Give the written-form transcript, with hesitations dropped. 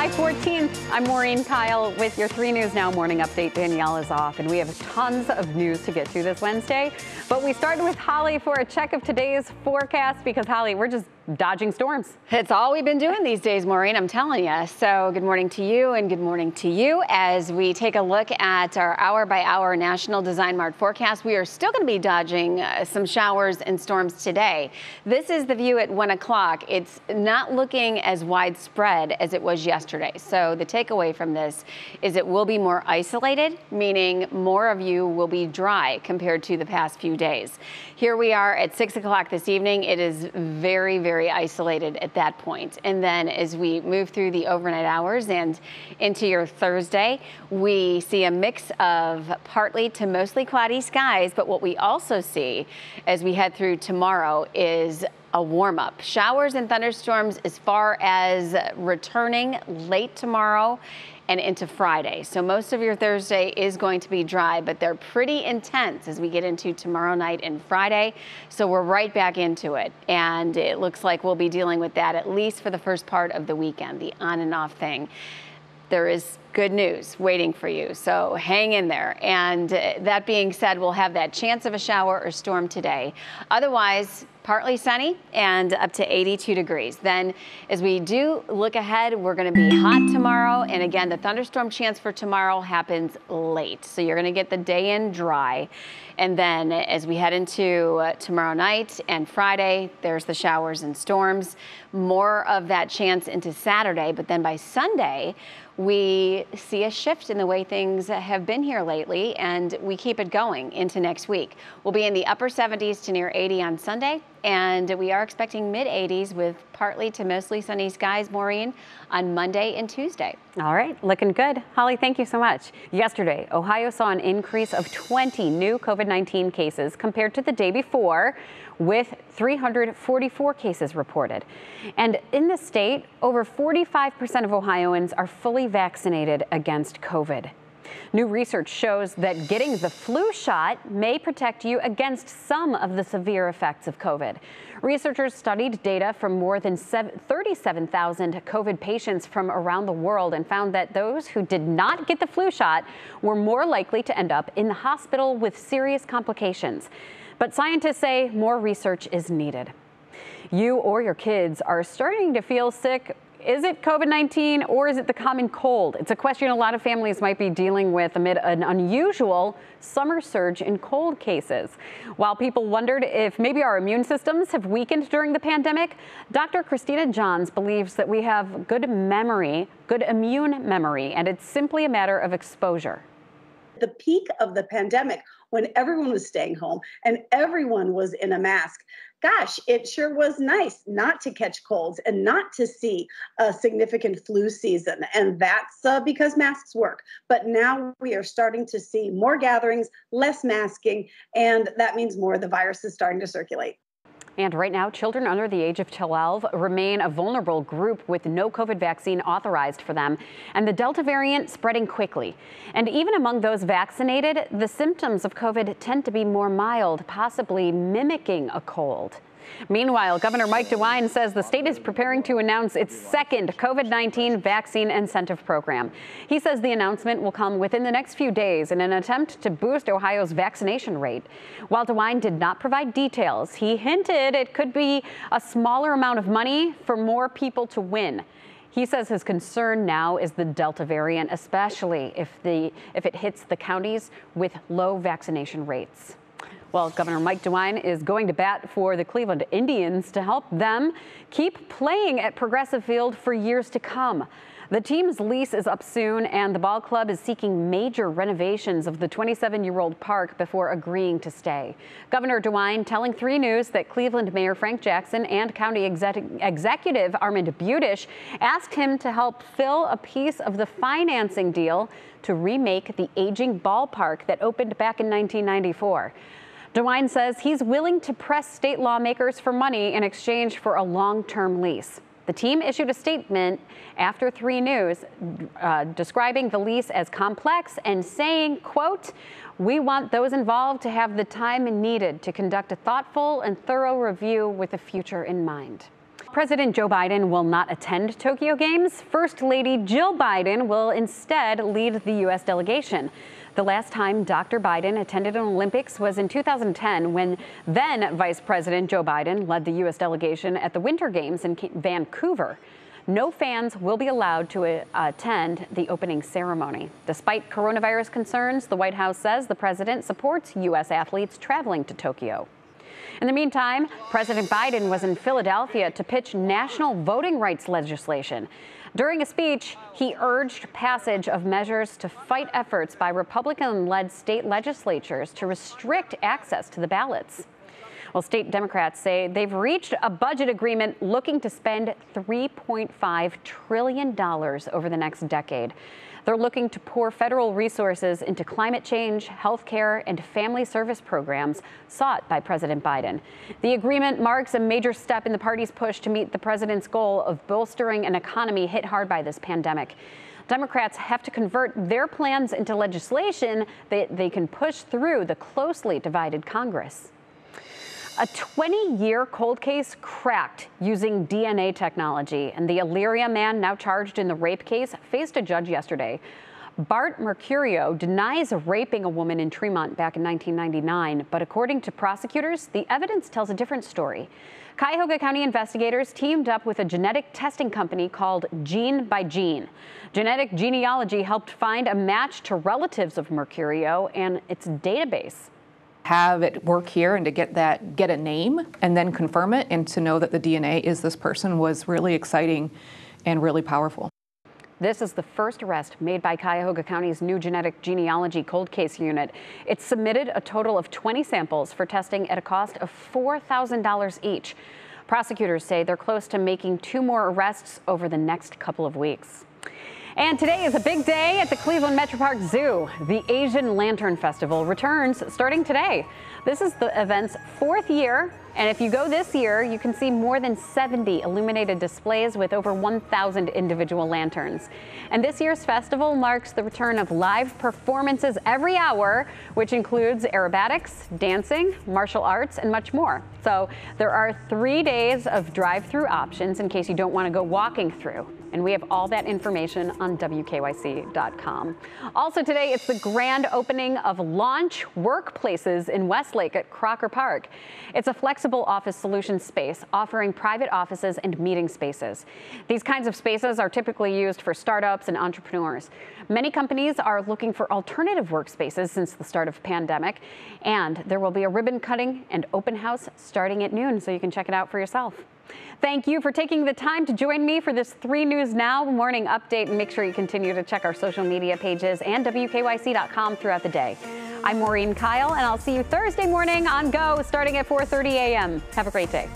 July 14th. I'm Maureen Kyle with your 3 News Now morning update. Danielle is off, and we have tons of news to get to this Wednesday. But we started with Holly for a check of today's forecast because, Holly, we're just dodging storms. It's all we've been doing these days, Maureen, I'm telling you. So good morning to you and good morning to you. As we take a look at our hour-by-hour National Design Mart forecast, we are still going to be dodging some showers and storms today. This is the view at 1 o'clock. It's not looking as widespread as it was yesterday. So the takeaway from this is it will be more isolated, meaning more of you will be dry compared to the past few days. Here we are at 6 o'clock this evening. It is very isolated at that point. And then as we move through the overnight hours and into your Thursday, we see a mix of partly to mostly cloudy skies. But what we also see as we head through tomorrow is a warm up. Showers and thunderstorms as far as returning late tomorrow and into Friday. So most of your Thursday is going to be dry, but they're pretty intense as we get into tomorrow night and Friday. So we're right back into it. And it looks like we'll be dealing with that at least for the first part of the weekend, the on and off thing. There is good news waiting for you, so hang in there. And that being said, we'll have that chance of a shower or storm today. Otherwise, partly sunny and up to 82 degrees. Then as we do look ahead, we're going to be hot tomorrow. And again, the thunderstorm chance for tomorrow happens late. So you're going to get the day in dry. And then as we head into tomorrow night and Friday, there's the showers and storms. More of that chance into Saturday. But then by Sunday, we see a shift in the way things have been here lately, and we keep it going into next week. We'll be in the upper 70s to near 80 on Sunday, and we are expecting mid-80s with partly to mostly sunny skies, Maureen, on Monday and Tuesday. All right, looking good. Holly, thank you so much. Yesterday, Ohio saw an increase of 20 new COVID-19 cases compared to the day before, with 344 cases reported. And in the state, over 45% of Ohioans are fully vaccinated against COVID. New research shows that getting the flu shot may protect you against some of the severe effects of COVID. Researchers studied data from more than 37,000 COVID patients from around the world and found that those who did not get the flu shot were more likely to end up in the hospital with serious complications. But scientists say more research is needed. You or your kids are starting to feel sick. Is it COVID-19 or is it the common cold? It's a question a lot of families might be dealing with amid an unusual summer surge in cold cases. While people wondered if maybe our immune systems have weakened during the pandemic, Dr. Christina Johns believes that we have good immune memory, and it's simply a matter of exposure. The peak of the pandemic, when everyone was staying home and everyone was in a mask, gosh, it sure was nice not to catch colds and not to see a significant flu season. And that's because masks work. But now we are starting to see more gatherings, less masking, and that means more of the virus is starting to circulate. And right now, children under the age of 12 remain a vulnerable group with no COVID vaccine authorized for them, and the Delta variant spreading quickly. And even among those vaccinated, the symptoms of COVID tend to be more mild, possibly mimicking a cold. Meanwhile, Governor Mike DeWine says the state is preparing to announce its second COVID-19 vaccine incentive program. He says the announcement will come within the next few days in an attempt to boost Ohio's vaccination rate. While DeWine did not provide details, he hinted it could be a smaller amount of money for more people to win. He says his concern now is the Delta variant, especially if it hits the counties with low vaccination rates. Well, Governor Mike DeWine is going to bat for the Cleveland Indians to help them keep playing at Progressive Field for years to come. The team's lease is up soon, and the ball club is seeking major renovations of the 27-year-old park before agreeing to stay. Governor DeWine telling 3 News that Cleveland Mayor Frank Jackson and County Executive Armand Budish asked him to help fill a piece of the financing deal to remake the aging ballpark that opened back in 1994. DeWine says he's willing to press state lawmakers for money in exchange for a long-term lease. The team issued a statement after 3 News describing the lease as complex and saying, quote, "We want those involved to have the time needed to conduct a thoughtful and thorough review with the future in mind." President Joe Biden will not attend Tokyo Games. First Lady Jill Biden will instead lead the U.S. delegation. The last time Dr. Biden attended an Olympics was in 2010 when then Vice President Joe Biden led the U.S. delegation at the Winter Games in Vancouver. No fans will be allowed to attend the opening ceremony. Despite coronavirus concerns, the White House says the president supports U.S. athletes traveling to Tokyo. In the meantime, President Biden was in Philadelphia to pitch national voting rights legislation. During a speech, he urged passage of measures to fight efforts by Republican-led state legislatures to restrict access to the ballots. Well, state Democrats say they've reached a budget agreement looking to spend $3.5 trillion over the next decade. They're looking to pour federal resources into climate change, health care, and family service programs sought by President Biden. The agreement marks a major step in the party's push to meet the president's goal of bolstering an economy hit hard by this pandemic. Democrats have to convert their plans into legislation that they can push through the closely divided Congress. A 20-year cold case cracked using DNA technology, and the Elyria man now charged in the rape case faced a judge yesterday. Bart Mercurio denies raping a woman in Tremont back in 1999, but according to prosecutors, the evidence tells a different story. Cuyahoga County investigators teamed up with a genetic testing company called Gene by Gene. Genetic genealogy helped find a match to relatives of Mercurio and its database. Have it work here and to get a name and then confirm it and to know that the DNA is this person was really exciting and really powerful. This is the first arrest made by Cuyahoga County's new genetic genealogy cold case unit. It submitted a total of 20 samples for testing at a cost of $4,000 each. Prosecutors say they're close to making 2 more arrests over the next couple of weeks. And today is a big day at the Cleveland Metropark Zoo. The Asian Lantern Festival returns starting today. This is the event's 4th year, and if you go this year, you can see more than 70 illuminated displays with over 1,000 individual lanterns. And this year's festival marks the return of live performances every hour, which includes aerobatics, dancing, martial arts, and much more. So there are 3 days of drive-through options in case you don't want to go walking through. And we have all that information on WKYC.com. Also today, it's the grand opening of Launch Workplaces in Westlake at Crocker Park. It's a flexible office solution space offering private offices and meeting spaces. These kinds of spaces are typically used for startups and entrepreneurs. Many companies are looking for alternative workspaces since the start of the pandemic, and there will be a ribbon cutting and open house starting at noon, so you can check it out for yourself. Thank you for taking the time to join me for this 3 News Now morning update, and make sure you continue to check our social media pages and WKYC.com throughout the day. I'm Maureen Kyle, and I'll see you Thursday morning on Go starting at 4:30 a.m. Have a great day.